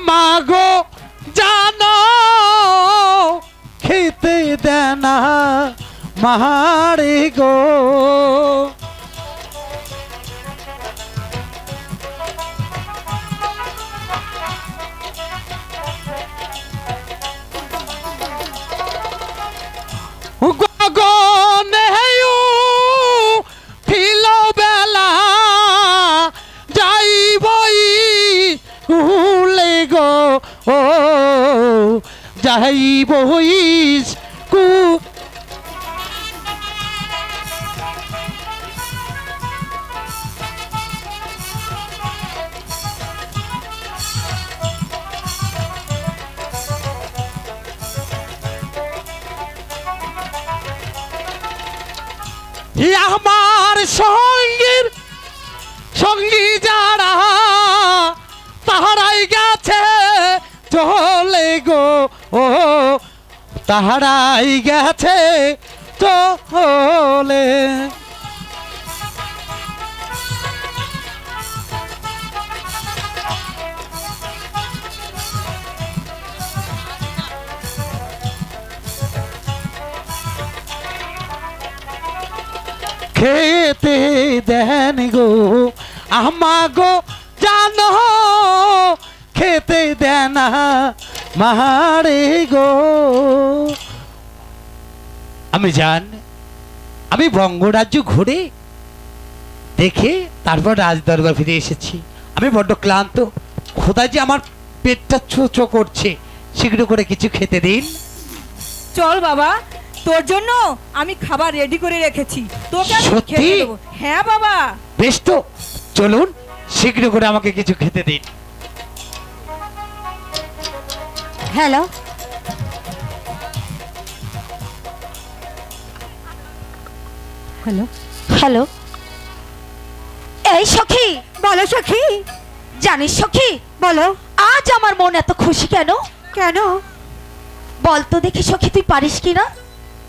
আমাগো জানো খেতে দেনা মারে গো গগনে ফিল বেলা যাইবই উলে গো ও যাইবই কু আমার সঙ্গীর সঙ্গী যারা তাহারাই গেছে চলে গো ও তাহারাই গেছে চলে খেতে দেন গো আমাগো জানো খেতে দেন মারে গো আমি জান আমি বঙ্গরাজ্য ঘুরে দেখে তারপর রাজদরবার ফিরে এসেছি আমি বড্ড ক্লান্ত খোদা যে আমার পেটটা চো করছে শীঘ্র করে কিছু খেতে দিন চল বাবা তোর জন্য আমি খাবার রেডি করে রেখেছি তোকে আমি সত্যি? খেতে দেবো হ্যাঁ বাবা বেশ তো চলুন শীঘ্র করে আমাকে কিছু খেতে দিন হ্যালো হ্যালো হ্যালো এই সখী বলো সখী জানিস সখী বলো আজ আমার মন এত খুশি কেন কেন বল তো দেখি সখী তুই পারিস কিনা